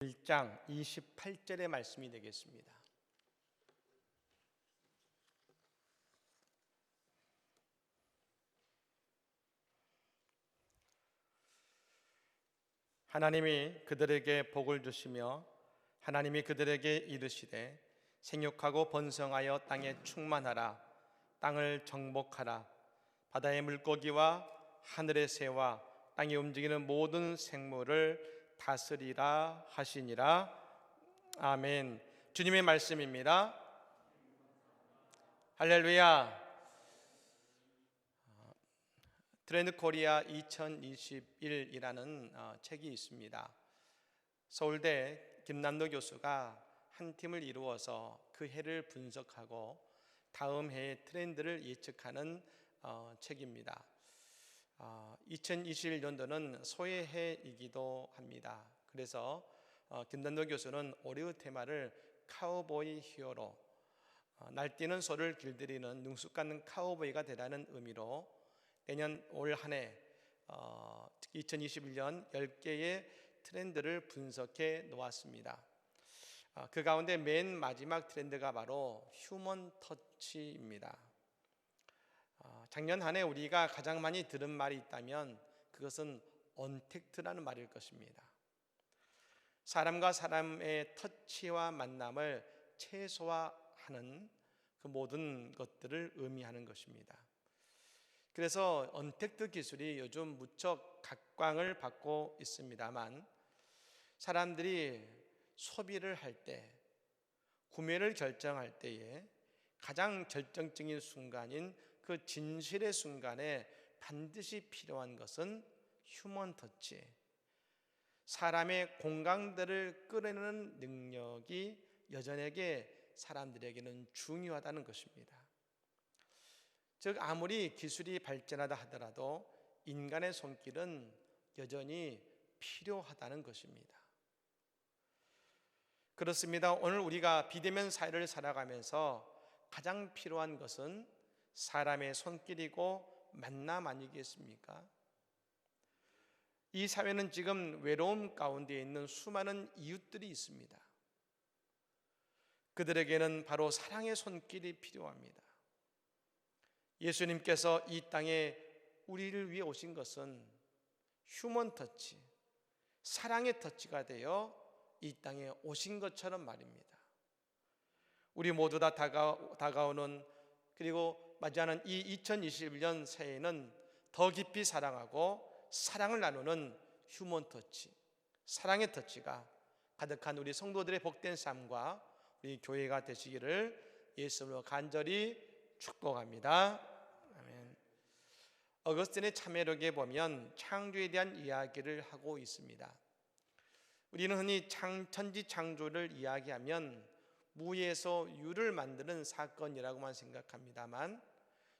1장 28절의 말씀이 되겠습니다. 하나님이 그들에게 복을 주시며 하나님이 그들에게 이르시되 생육하고 번성하여 땅에 충만하라. 땅을 정복하라. 바다의 물고기와 하늘의 새와 땅에 움직이는 모든 생물을 다스리라 하시니라. 아멘. 주님의 말씀입니다. 할렐루야. 트렌드 코리아 2021이라는 책이 있습니다. 서울대 김남도 교수가 한 팀을 이루어서 그 해를 분석하고 다음 해의 트렌드를 예측하는 책입니다. 2021년도는 소의 해이기도 합니다. 그래서 김남도 교수는 올해의 테마를 카우보이 히어로, 날뛰는 소를 길들이는 능숙한 카우보이가 되라는 의미로 내년 올 한 해 2021년 10개의 트렌드를 분석해 놓았습니다. 그 가운데 맨 마지막 트렌드가 바로 휴먼 터치입니다. 작년 한 해 우리가 가장 많이 들은 말이 있다면 그것은 언택트라는 말일 것입니다. 사람과 사람의 터치와 만남을 최소화하는 그 모든 것들을 의미하는 것입니다. 그래서 언택트 기술이 요즘 무척 각광을 받고 있습니다만 사람들이 소비를 할 때, 구매를 결정할 때에 가장 결정적인 순간인 그 진실의 순간에 반드시 필요한 것은 휴먼 터치, 사람의 공감대를 끌어내는 능력이 여전하게 사람들에게는 중요하다는 것입니다. 즉 아무리 기술이 발전하다 하더라도 인간의 손길은 여전히 필요하다는 것입니다. 그렇습니다. 오늘 우리가 비대면 사회를 살아가면서 가장 필요한 것은 사람의 손길이고 만남 아니겠습니까? 이 사회는 지금 외로움 가운데 있는 수많은 이웃들이 있습니다. 그들에게는 바로 사랑의 손길이 필요합니다. 예수님께서 이 땅에 우리를 위해 오신 것은 휴먼 터치, 사랑의 터치가 되어 이 땅에 오신 것처럼 말입니다. 우리 모두 다 다가오는 그리고 맞이하는 이 2021년 새해에는 더 깊이 사랑하고 사랑을 나누는 휴먼 터치, 사랑의 터치가 가득한 우리 성도들의 복된 삶과 우리 교회가 되시기를 예수님으로 간절히 축복합니다. 아멘. 어거스틴의 참회록에 보면 창조에 대한 이야기를 하고 있습니다. 우리는 흔히 천지 창조를 이야기하면 무에서 유를 만드는 사건이라고만 생각합니다만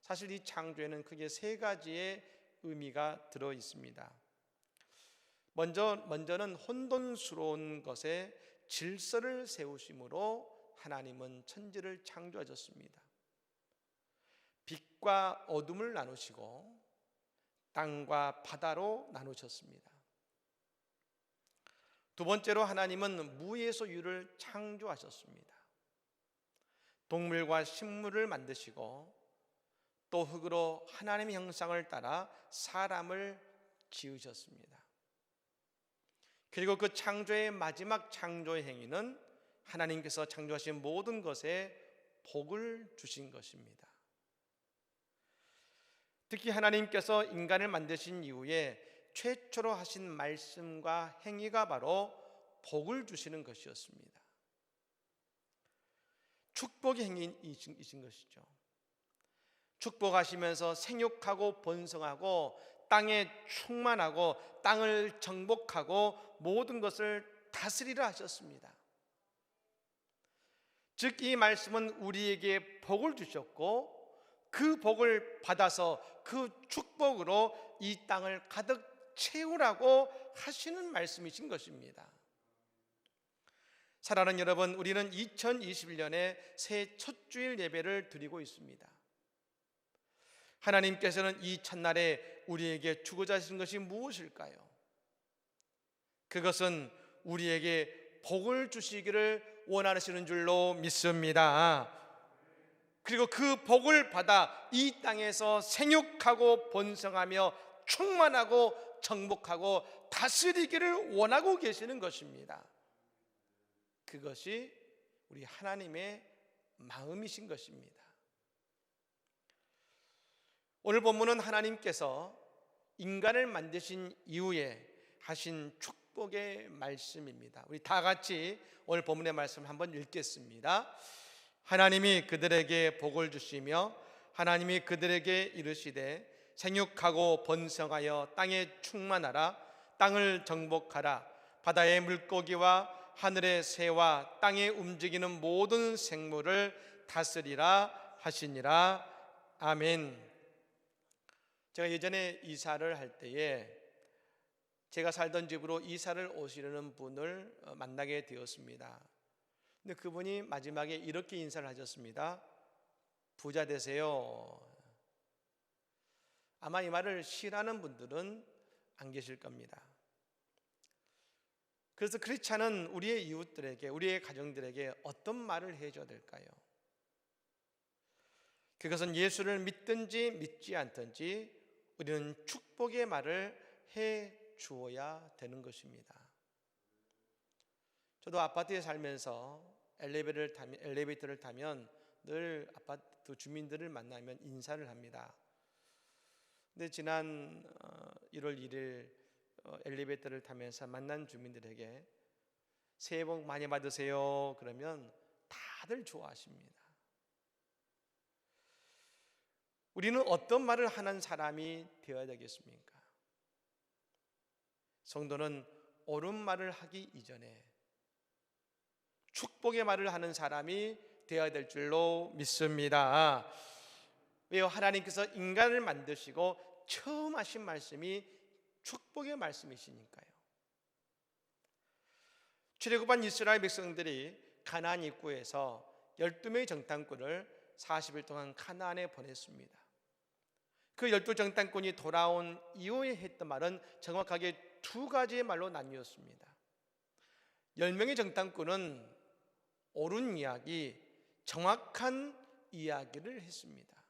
사실 이 창조에는 크게 세 가지의 의미가 들어 있습니다. 먼저는 혼돈스러운 것에 질서를 세우심으로 하나님은 천지를 창조하셨습니다. 빛과 어둠을 나누시고 땅과 바다로 나누셨습니다. 두 번째로 하나님은 무에서 유를 창조하셨습니다. 동물과 식물을 만드시고 또 흙으로 하나님의 형상을 따라 사람을 지으셨습니다. 그리고 그 창조의 마지막 창조의 행위는 하나님께서 창조하신 모든 것에 복을 주신 것입니다. 특히 하나님께서 인간을 만드신 이후에 최초로 하신 말씀과 행위가 바로 복을 주시는 것이었습니다. 축복의 행위이신 것이죠. 축복하시면서 생육하고 번성하고 땅에 충만하고 땅을 정복하고 모든 것을 다스리라 하셨습니다. 즉 이 말씀은 우리에게 복을 주셨고 그 복을 받아서 그 축복으로 이 땅을 가득 채우라고 하시는 말씀이신 것입니다. 사랑하는 여러분, 우리는 2021년에 새해 첫 주일 예배를 드리고 있습니다. 하나님께서는 이 첫날에 우리에게 주고자 하신 것이 무엇일까요? 그것은 우리에게 복을 주시기를 원하시는 줄로 믿습니다. 그리고 그 복을 받아 이 땅에서 생육하고 번성하며 충만하고 정복하고 다스리기를 원하고 계시는 것입니다. 그것이 우리 하나님의 마음이신 것입니다. 오늘 본문은 하나님께서 인간을 만드신 이후에 하신 축복의 말씀입니다. 우리 다 같이 오늘 본문의 말씀을 한번 읽겠습니다. 하나님이 그들에게 복을 주시며 하나님이 그들에게 이르시되 생육하고 번성하여 땅에 충만하라. 땅을 정복하라. 바다의 물고기와 하늘의 새와 땅에 움직이는 모든 생물을 다스리라 하시니라. 아멘. 제가 예전에 이사를 할 때에 제가 살던 집으로 이사를 오시려는 분을 만나게 되었습니다. 근데 그분이 마지막에 이렇게 인사를 하셨습니다. 부자 되세요. 아마 이 말을 싫어하는 분들은 안 계실 겁니다. 그래서 그렇지 않은 우리의 이웃들에게, 우리의 가정들에게 어떤 말을 해줘야 될까요? 그것은 예수를 믿든지 믿지 않든지 우리는 축복의 말을 해 주어야 되는 것입니다. 저도 아파트에 살면서 엘리베이터를 타면 늘 아파트 주민들을 만나면 인사를 합니다. 근데 지난 1월 1일 엘리베이터를 타면서 만난 주민들에게 새해 복 많이 받으세요 그러면 다들 좋아하십니다. 우리는 어떤 말을 하는 사람이 되어야 되겠습니까? 성도는 옳은 말을 하기 이전에 축복의 말을 하는 사람이 되어야 될 줄로 믿습니다. 왜요? 하나님께서 인간을 만드시고 처음 하신 말씀이 축복의 말씀이시니까요. 출애굽한 이스라엘 백성들이 가나안 입구에서 12명의 정탐꾼을 40일 동안 가나안에 보냈습니다. 그 12정탐꾼이 돌아온 이후에 했던 말은 정확하게 두 가지의 말로 나뉘었습니다. 10명의 정탐꾼은 옳은 이야기, 정확한 이야기를 했습니다.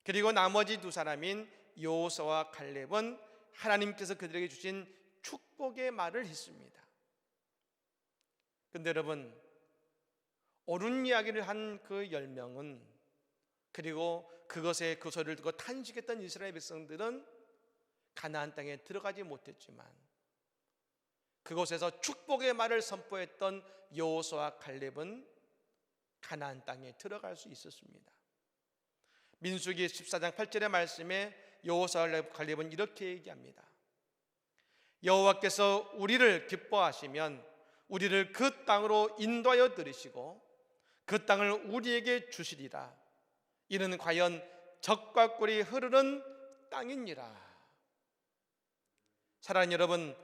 그리고 나머지 두 사람인 여호수아와 갈렙은 하나님께서 그들에게 주신 축복의 말을 했습니다. 그런데 여러분, 옳은 이야기를 한 그 10명은, 그리고 그것에 그 소리를 듣고 탄식했던 이스라엘 백성들은 가나안 땅에 들어가지 못했지만 그곳에서 축복의 말을 선포했던 여호수아와 갈렙은 가나안 땅에 들어갈 수 있었습니다. 민수기 14장 8절의 말씀에 여호수아와 갈렙은 이렇게 얘기합니다. 여호와께서 우리를 기뻐하시면 우리를 그 땅으로 인도하여 들이시고 그 땅을 우리에게 주시리라. 이는 과연 젖과 꿀이 흐르는 땅이니라. 사랑하는 여러분,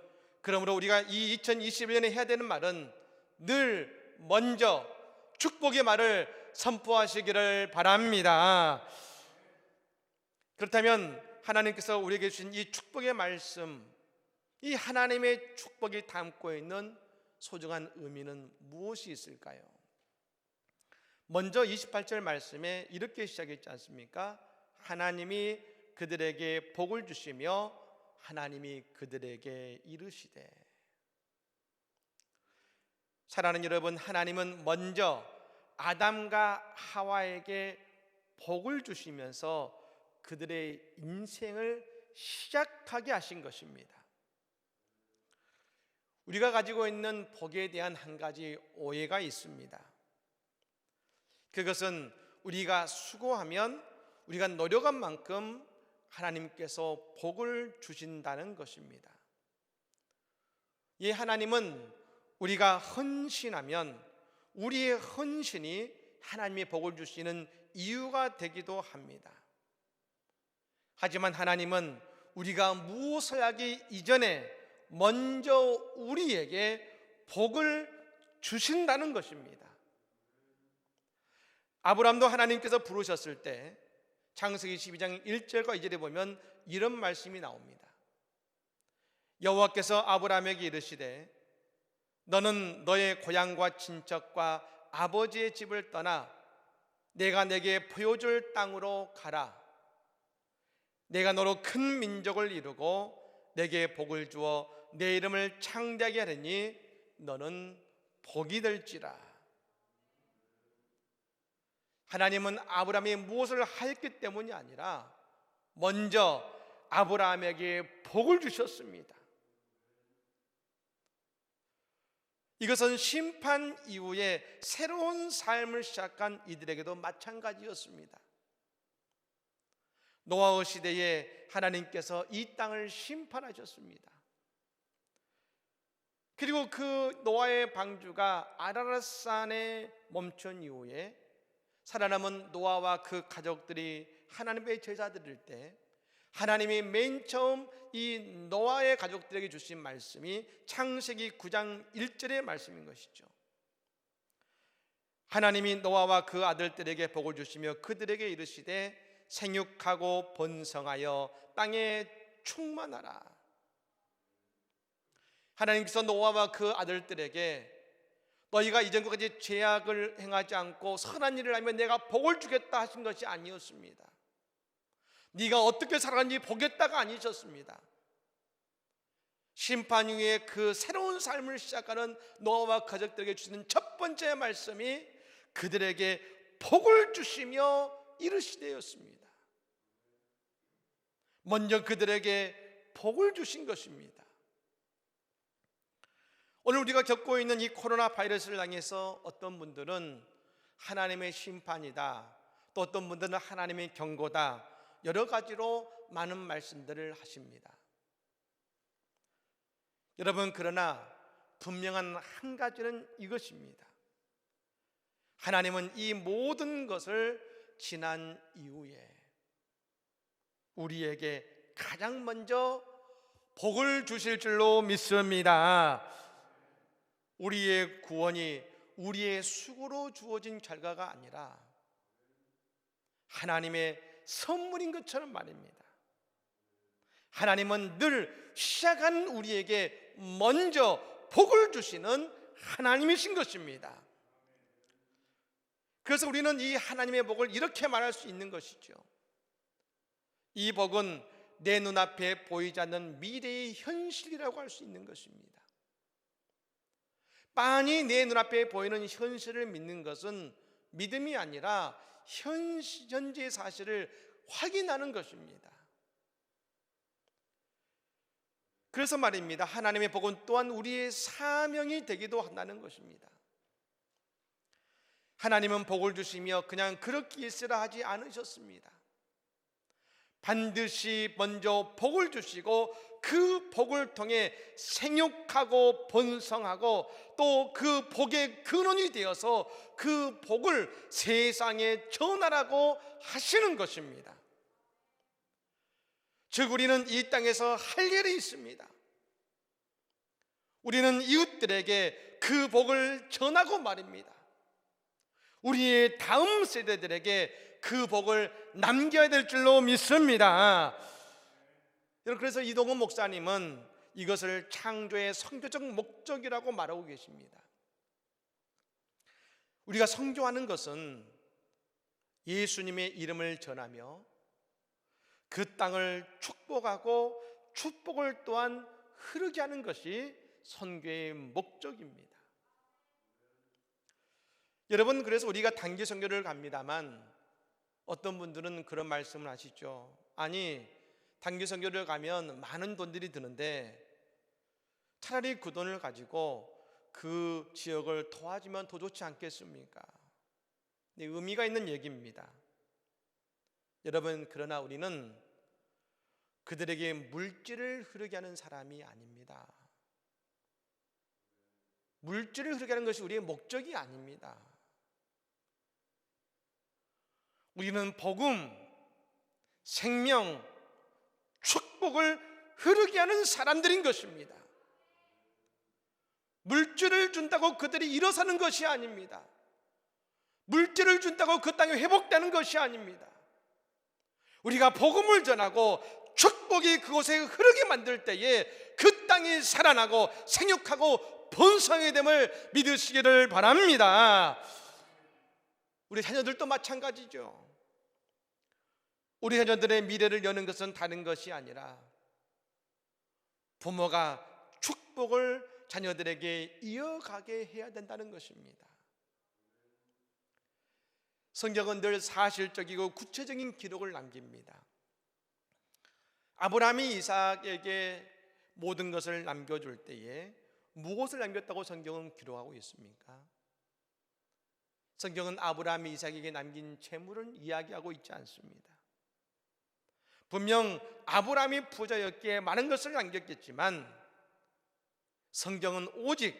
그러므로 우리가 이 2021년에 해야 되는 말은 늘 먼저 축복의 말을 선포하시기를 바랍니다. 그렇다면 하나님께서 우리에게 주신 이 축복의 말씀, 이 하나님의 축복이 담고 있는 소중한 의미는 무엇이 있을까요? 먼저 28절 말씀에 이렇게 시작했지 않습니까? 하나님이 그들에게 복을 주시며 하나님이 그들에게 이르시되. 사랑하는 여러분, 하나님은 먼저 아담과 하와에게 복을 주시면서 그들의 인생을 시작하게 하신 것입니다. 우리가 가지고 있는 복에 대한 한 가지 오해가 있습니다. 그것은 우리가 수고하면, 우리가 노력한 만큼 하나님께서 복을 주신다는 것입니다. 이 하나님은 우리가 헌신하면 우리의 헌신이 하나님의 복을 주시는 이유가 되기도 합니다. 하지만 하나님은 우리가 무엇을 하기 이전에 먼저 우리에게 복을 주신다는 것입니다. 아브라함도 하나님께서 부르셨을 때 창세기 12장 1절과 2절에 보면 이런 말씀이 나옵니다. 여호와께서 아브라함에게 이르시되 너는 너의 고향과 친척과 아버지의 집을 떠나 내가 내게 보여줄 땅으로 가라. 내가 너로 큰 민족을 이루고 내게 복을 주어 내 이름을 창대하게 하리니 너는 복이 될지라. 하나님은 아브라함이 무엇을 하였기 때문이 아니라 먼저 아브라함에게 복을 주셨습니다. 이것은 심판 이후에 새로운 삶을 시작한 이들에게도 마찬가지였습니다. 노아의 시대에 하나님께서 이 땅을 심판하셨습니다. 그리고 그 노아의 방주가 아라랏산에 멈춘 이후에 살아남은 노아와 그 가족들이 하나님의 제자들일 때 하나님이 맨 처음 이 노아의 가족들에게 주신 말씀이 창세기 9장 1절의 말씀인 것이죠. 하나님이 노아와 그 아들들에게 복을 주시며 그들에게 이르시되 생육하고 번성하여 땅에 충만하라. 하나님께서 노아와 그 아들들에게 너희가 이전까지 죄악을 행하지 않고 선한 일을 하면 내가 복을 주겠다 하신 것이 아니었습니다. 네가 어떻게 살았는지 보겠다가 아니셨습니다. 심판 후에 그 새로운 삶을 시작하는 노아와 가족들에게 주시는 첫 번째 말씀이 그들에게 복을 주시며 이르시되였습니다. 먼저 그들에게 복을 주신 것입니다. 오늘 우리가 겪고 있는 이 코로나 바이러스를 향해서 어떤 분들은 하나님의 심판이다, 또 어떤 분들은 하나님의 경고다, 여러 가지로 많은 말씀들을 하십니다. 여러분, 그러나 분명한 한 가지는 이것입니다. 하나님은 이 모든 것을 지난 이후에 우리에게 가장 먼저 복을 주실 줄로 믿습니다. 우리의 구원이 우리의 수고로 주어진 결과가 아니라 하나님의 선물인 것처럼 말입니다. 하나님은 늘 시작한 우리에게 먼저 복을 주시는 하나님이신 것입니다. 그래서 우리는 이 하나님의 복을 이렇게 말할 수 있는 것이죠. 이 복은 내 눈앞에 보이지 않는 미래의 현실이라고 할 수 있는 것입니다. 빤히 내 눈앞에 보이는 현실을 믿는 것은 믿음이 아니라 현재의 사실을 확인하는 것입니다. 그래서 말입니다. 하나님의 복은 또한 우리의 사명이 되기도 한다는 것입니다. 하나님은 복을 주시며 그냥 그렇게 있으라 하지 않으셨습니다. 반드시 먼저 복을 주시고 그 복을 통해 생육하고 번성하고 또 그 복의 근원이 되어서 그 복을 세상에 전하라고 하시는 것입니다. 즉 우리는 이 땅에서 할 일이 있습니다. 우리는 이웃들에게 그 복을 전하고 말입니다. 우리의 다음 세대들에게 그 복을 남겨야 될 줄로 믿습니다. 여러분, 그래서 이동훈 목사님은 이것을 창조의 선교적 목적이라고 말하고 계십니다. 우리가 선교하는 것은 예수님의 이름을 전하며 그 땅을 축복하고 축복을 또한 흐르게 하는 것이 선교의 목적입니다. 여러분, 그래서 우리가 단기 선교를 갑니다만 어떤 분들은 그런 말씀을 하시죠. 아니, 단기 선교를 가면 많은 돈들이 드는데 차라리 그 돈을 가지고 그 지역을 도와주면 더 좋지 않겠습니까? 네, 의미가 있는 얘기입니다. 여러분, 그러나 우리는 그들에게 물질을 흐르게 하는 사람이 아닙니다. 물질을 흐르게 하는 것이 우리의 목적이 아닙니다. 우리는 복음, 생명, 축복을 흐르게 하는 사람들인 것입니다. 물질을 준다고 그들이 일어서는 것이 아닙니다. 물질을 준다고 그 땅이 회복되는 것이 아닙니다. 우리가 복음을 전하고 축복이 그곳에 흐르게 만들 때에 그 땅이 살아나고 생육하고 번성하게 됨을 믿으시기를 바랍니다. 우리 자녀들도 마찬가지죠. 우리 자녀들의 미래를 여는 것은 다른 것이 아니라 부모가 축복을 자녀들에게 이어가게 해야 된다는 것입니다. 성경은 늘 사실적이고 구체적인 기록을 남깁니다. 아브라함이 이삭에게 모든 것을 남겨줄 때에 무엇을 남겼다고 성경은 기록하고 있습니까? 성경은 아브라함이 이삭에게 남긴 재물은 이야기하고 있지 않습니다. 분명 아브라함이 부자였기에 많은 것을 남겼겠지만 성경은 오직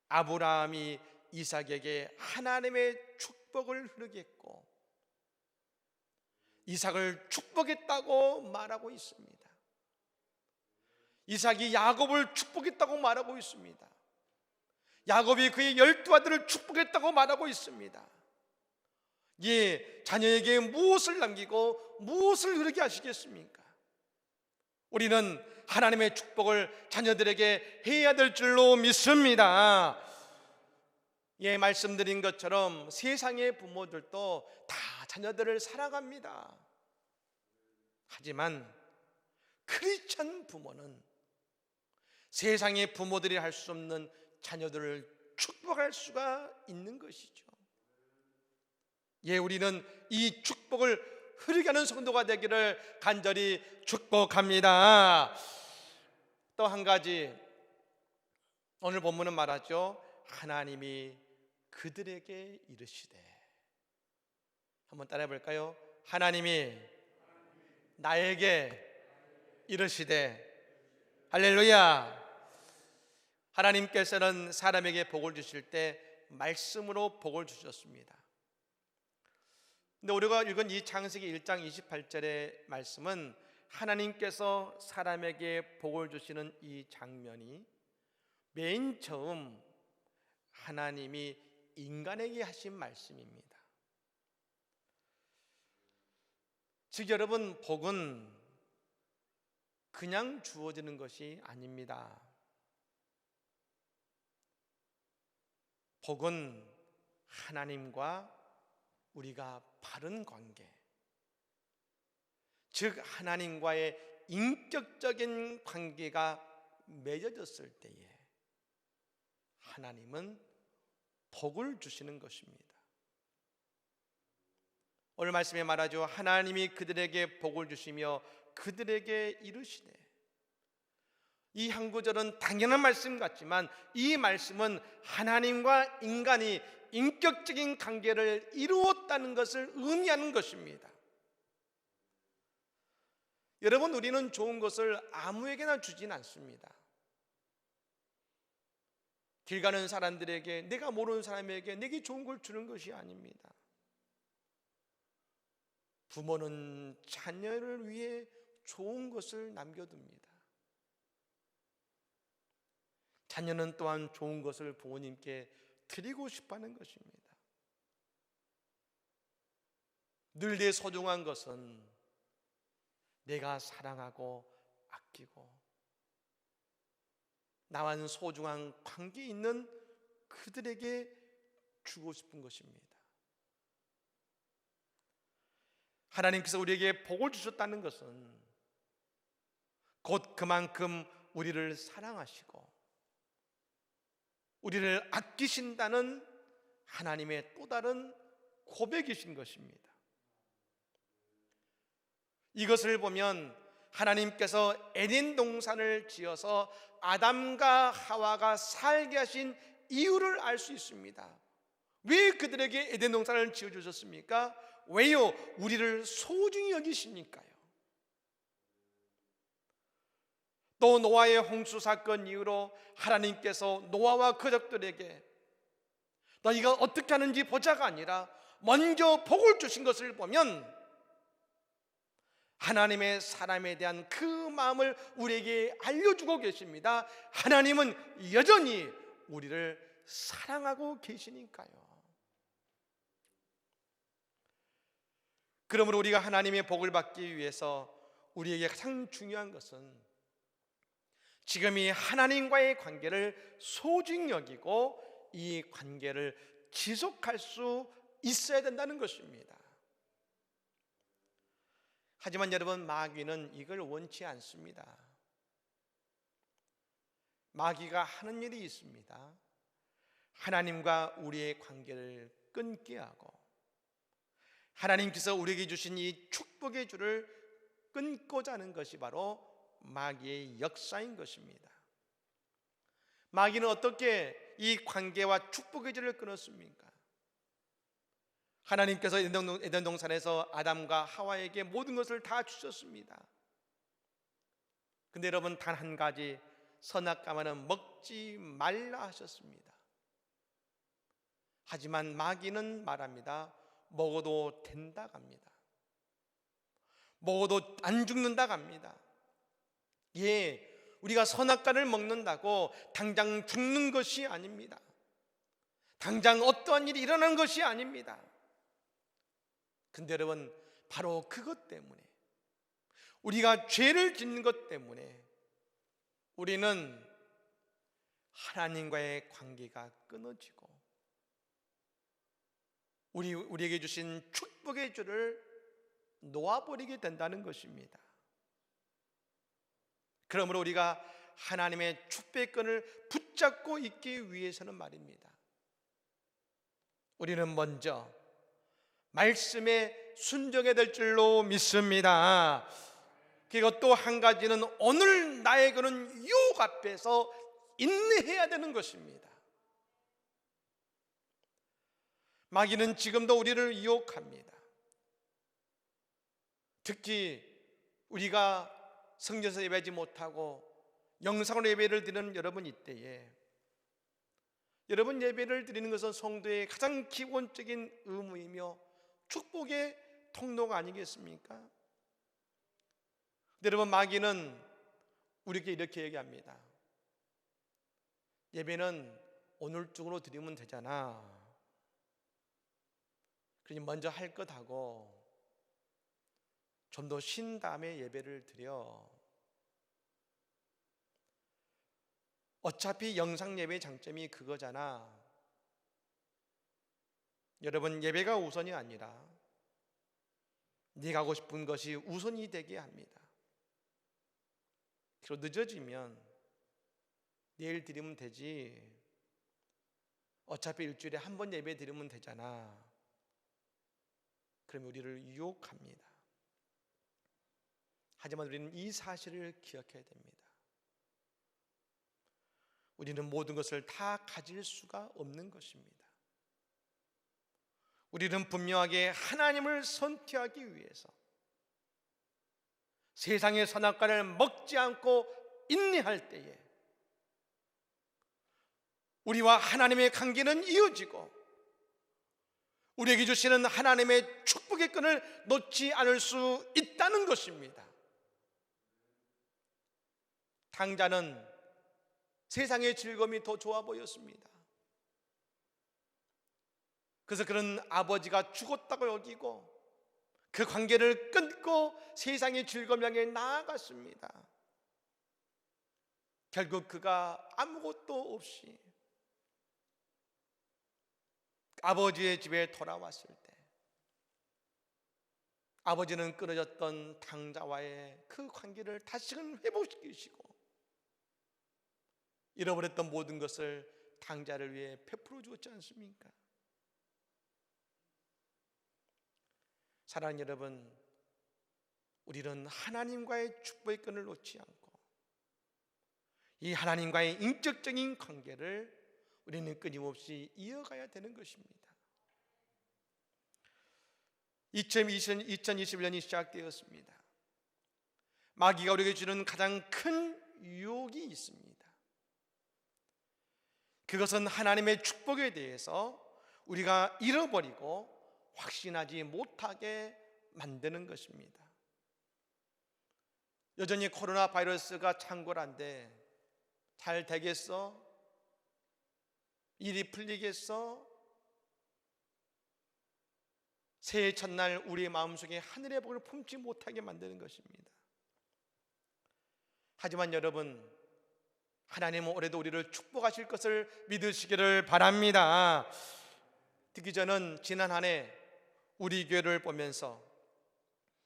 아브라함이 이삭에게 하나님의 축복을 흐르게 했고 이삭을 축복했다고 말하고 있습니다. 이삭이 야곱을 축복했다고 말하고 있습니다. 야곱이 그의 12아들을 축복했다고 말하고 있습니다. 예, 자녀에게 무엇을 남기고 무엇을 흐르게 하시겠습니까? 우리는 하나님의 축복을 자녀들에게 해야 될 줄로 믿습니다. 예, 말씀드린 것처럼 세상의 부모들도 다 자녀들을 사랑합니다. 하지만 크리스찬 부모는 세상의 부모들이 할 수 없는 자녀들을 축복할 수가 있는 것이죠. 예, 우리는 이 축복을 흐르게 하는 성도가 되기를 간절히 축복합니다. 또 한 가지, 오늘 본문은 말하죠. 하나님이 그들에게 이르시되, 한번 따라해 볼까요? 하나님이 나에게 이르시되. 할렐루야. 하나님께서는 사람에게 복을 주실 때 말씀으로 복을 주셨습니다. 근데 우리가 읽은 이 창세기 1장 28절의 말씀은 하나님께서 사람에게 복을 주시는 이 장면이 맨 처음 하나님이 인간에게 하신 말씀입니다. 즉 여러분, 복은 그냥 주어지는 것이 아닙니다. 복은 하나님과 우리가 바른 관계, 즉 하나님과의 인격적인 관계가 맺어졌을 때에 하나님은 복을 주시는 것입니다. 오늘 말씀에 말하죠. 하나님이 그들에게 복을 주시며 그들에게 이르시되. 이 한 구절은 당연한 말씀 같지만 이 말씀은 하나님과 인간이 인격적인 관계를 이루었다는 것을 의미하는 것입니다. 여러분, 우리는 좋은 것을 아무에게나 주진 않습니다. 길 가는 사람들에게, 내가 모르는 사람에게 내게 좋은 걸 주는 것이 아닙니다. 부모는 자녀를 위해 좋은 것을 남겨둡니다. 자녀는 또한 좋은 것을 부모님께 드리고 싶어하는 것입니다. 늘 내 소중한 것은 내가 사랑하고 아끼고 나와는 소중한 관계에 있는 그들에게 주고 싶은 것입니다. 하나님께서 우리에게 복을 주셨다는 것은 곧 그만큼 우리를 사랑하시고 우리를 아끼신다는 하나님의 또 다른 고백이신 것입니다. 이것을 보면 하나님께서 에덴 동산을 지어서 아담과 하와가 살게 하신 이유를 알 수 있습니다. 왜 그들에게 에덴 동산을 지어주셨습니까? 왜요? 우리를 소중히 여기시니까요. 또 노아의 홍수 사건 이후로 하나님께서 노아와 그족들에게 너희가 어떻게 하는지 보자가 아니라 먼저 복을 주신 것을 보면 하나님의 사람에 대한 그 마음을 우리에게 알려주고 계십니다. 하나님은 여전히 우리를 사랑하고 계시니까요. 그러므로 우리가 하나님의 복을 받기 위해서 우리에게 가장 중요한 것은 지금 이 하나님과의 관계를 소중히 여기고 이 관계를 지속할 수 있어야 된다는 것입니다. 하지만 여러분, 마귀는 이걸 원치 않습니다. 마귀가 하는 일이 있습니다. 하나님과 우리의 관계를 끊게 하고 하나님께서 우리에게 주신 이 축복의 줄을 끊고자 하는 것이 바로 마귀의 역사인 것입니다. 마귀는 어떻게 이 관계와 축복의 줄을 끊었습니까? 하나님께서 에덴 동산에서 아담과 하와에게 모든 것을 다 주셨습니다. 근데 여러분, 단 한 가지 선악과만은 먹지 말라 하셨습니다. 하지만 마귀는 말합니다. 먹어도 된다 합니다. 먹어도 안 죽는다 합니다. 예, 우리가 선악과를 먹는다고 당장 죽는 것이 아닙니다. 당장 어떠한 일이 일어나는 것이 아닙니다. 근데 여러분, 바로 그것 때문에, 우리가 죄를 짓는 것 때문에 우리는 하나님과의 관계가 끊어지고 우리에게 주신 축복의 줄을 놓아버리게 된다는 것입니다. 그러므로 우리가 하나님의 축복의 끈을 붙잡고 있기 위해서는 말입니다, 우리는 먼저 말씀에 순종해야 될 줄로 믿습니다. 그리고 또 한 가지는 오늘 나에게는 유혹 앞에서 인내해야 되는 것입니다. 마귀는 지금도 우리를 유혹합니다. 특히 우리가 성전에서 예배하지 못하고 영상으로 예배를 드리는 여러분, 이때에 여러분, 예배를 드리는 것은 성도의 가장 기본적인 의무이며 축복의 통로가 아니겠습니까? 여러분, 마귀는 우리에게 이렇게 얘기합니다. 예배는 오늘 중으로 드리면 되잖아. 그러니 먼저 할 것 하고 좀 더 쉰 다음에 예배를 드려. 어차피 영상 예배의 장점이 그거잖아. 여러분, 예배가 우선이 아니라 네가 하고 싶은 것이 우선이 되게 합니다. 그리고 늦어지면 내일 드리면 되지, 어차피 일주일에 한 번 예배 드리면 되잖아. 그러면 우리를 유혹합니다. 하지만 우리는 이 사실을 기억해야 됩니다. 우리는 모든 것을 다 가질 수가 없는 것입니다. 우리는 분명하게 하나님을 선택하기 위해서 세상의 선악과를 먹지 않고 인내할 때에 우리와 하나님의 관계는 이어지고 우리에게 주시는 하나님의 축복의 끈을 놓지 않을 수 있다는 것입니다. 당자는 세상의 즐거움이 더 좋아 보였습니다. 그래서 그런 아버지가 죽었다고 여기고 그 관계를 끊고 세상의 즐거움 향해 나아갔습니다. 결국 그가 아무것도 없이 아버지의 집에 돌아왔을 때 아버지는 끊어졌던 당자와의 그 관계를 다시금 회복시키시고 잃어버렸던 모든 것을 당자를 위해 베풀어 주었지 않습니까? 사랑하는 여러분, 우리는 하나님과의 축복의 끈을 놓지 않고 이 하나님과의 인격적인 관계를 우리는 끊임없이 이어가야 되는 것입니다. 2021년이 시작되었습니다. 마귀가 우리에게 주는 가장 큰 유혹이 있습니다. 그것은 하나님의 축복에 대해서 우리가 잃어버리고 확신하지 못하게 만드는 것입니다. 여전히 코로나 바이러스가 창궐한데 잘 되겠어? 일이 풀리겠어? 새해 첫날 우리의 마음속에 하늘의 복을 품지 못하게 만드는 것입니다. 하지만 여러분, 하나님은 올해도 우리를 축복하실 것을 믿으시기를 바랍니다. 특히 저는 지난 한 해 우리 교회를 보면서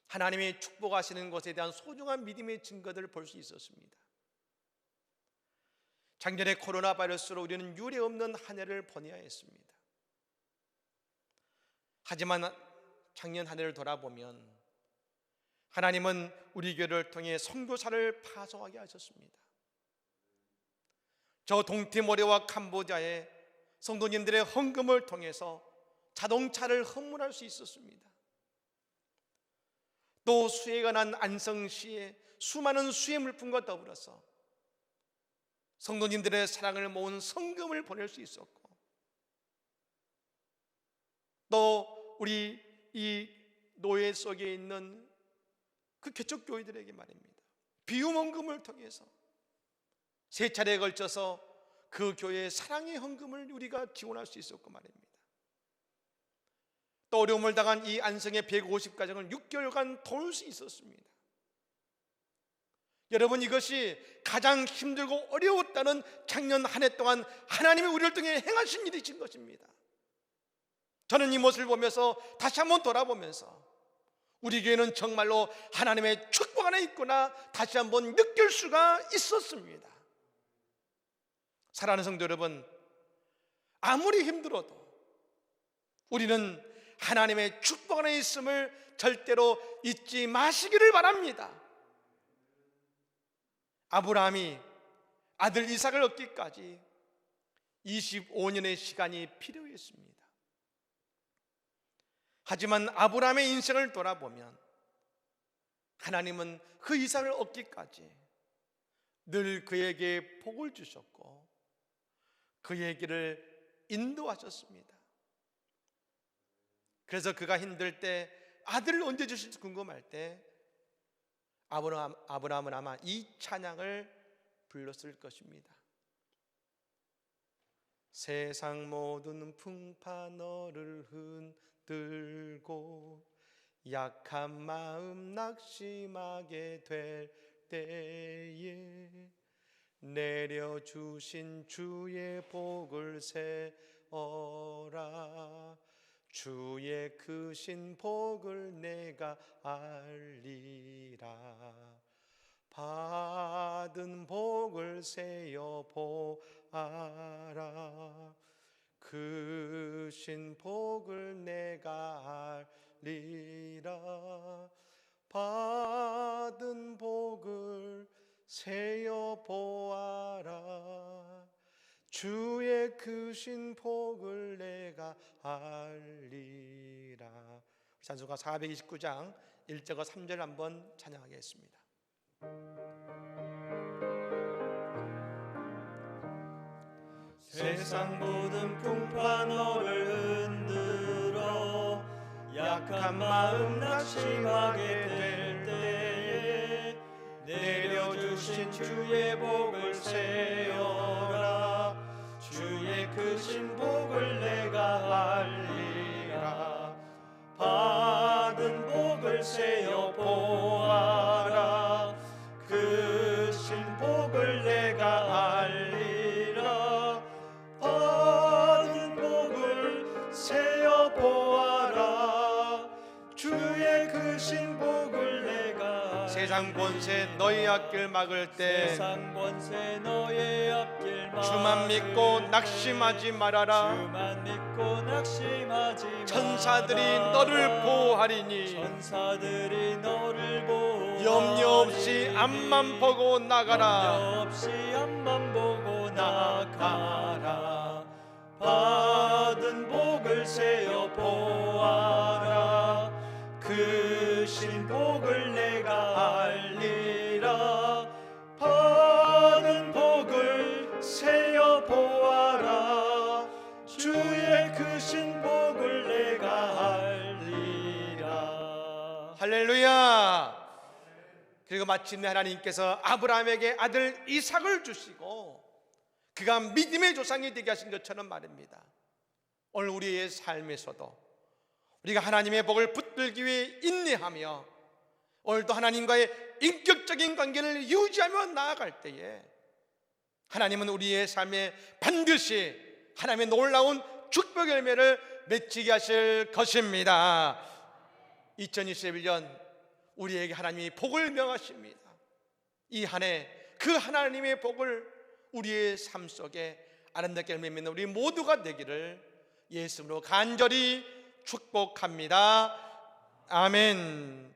하나님이 축복하시는 것에 대한 소중한 믿음의 증거들을 볼 수 있었습니다. 작년에 코로나 바이러스로 우리는 유례없는 한 해를 보내야 했습니다. 하지만 작년 한 해를 돌아보면 하나님은 우리 교회를 통해 선교사를 파송하게 하셨습니다. 저 동티모레와 캄보디아의 성도님들의 헌금을 통해서 자동차를 헌물할 수 있었습니다. 또 수해가 난 안성시에 수많은 수해 물품과 더불어서 성도님들의 사랑을 모은 성금을 보낼 수 있었고, 또 우리 이 노예 속에 있는 그 개척교회들에게 말입니다, 비유헌금을 통해서 세 차례에 걸쳐서 그 교회의 사랑의 헌금을 우리가 지원할 수 있었고 말입니다. 또 어려움을 당한 이 안성의 150가정을 6개월간 도울 수 있었습니다. 여러분, 이것이 가장 힘들고 어려웠다는 작년 한 해 동안 하나님이 우리를 통해 행하신 일이신 것입니다. 저는 이 모습을 보면서 다시 한번 돌아보면서 우리 교회는 정말로 하나님의 축복 안에 있구나 다시 한번 느낄 수가 있었습니다. 사랑하는 성도 여러분, 아무리 힘들어도 우리는 하나님의 축복 안에 있음을 절대로 잊지 마시기를 바랍니다. 아브라함이 아들 이삭을 얻기까지 25년의 시간이 필요했습니다. 하지만 아브라함의 인생을 돌아보면 하나님은 그 이삭을 얻기까지 늘 그에게 복을 주셨고 그에게를 인도하셨습니다. 그래서 그가 힘들 때 아들을 언제 주실지 궁금할 때 아브라함은 아마 이 찬양을 불렀을 것입니다. 세상 모든 풍파 너를 흔들고 약한 마음 낙심하게 될 때에 내려주신 주의 복을 세어라. 주의 크신 복을 내가 알리라. 받은 복을 세어 보아라. 크신 복을 내가 알리라. 받은 복을 세어 보아라. 주의 크신 복을 내가 알리라. 찬송가 429장 1절과 3절 한번 찬양하겠습니다. 세상 모든 풍파 너를 흔들어 약한 마음 낙심하게 될 때에 내려주신 주의 복을 세어라. 주의 크신 복을 내가 알리라. 받은 복을 세어 보아라. 크신 복을 내가 알리라. 받은 복을 세어 보아라. 주의 크신 복을 내가 세상 권세 너희 앞길 막을 때 세상 권세 너의 앞길 막을 주만 믿고 낙심하지 말아라. 주만 믿고 낙심하지 말아라. 천사들이 너를 보호하리니 천사들이 너를 보호하리니 염려 없이 앞만 보고 나가라. 염려 없이 앞만 보고 나가라. 받은 복을 세어 보아라. 크신 복을 내가 알리라. 받은 복을 세어 보아라. 주의 크신 복을 내가 알리라. 할렐루야. 그리고 마침내 하나님께서 아브라함에게 아들 이삭을 주시고 그가 믿음의 조상이 되게 하신 것처럼 말입니다. 오늘 우리의 삶에서도 우리가 하나님의 복을 붙들기 위해 인내하며 오늘도 하나님과의 인격적인 관계를 유지하며 나아갈 때에 하나님은 우리의 삶에 반드시 하나님의 놀라운 축복의 열매를 맺히게 하실 것입니다. 2021년 우리에게 하나님이 복을 명하십니다. 이 한 해 그 하나님의 복을 우리의 삶 속에 아름답게 열매 맺는 우리 모두가 되기를 예수님으로 간절히 축복합니다. 아멘.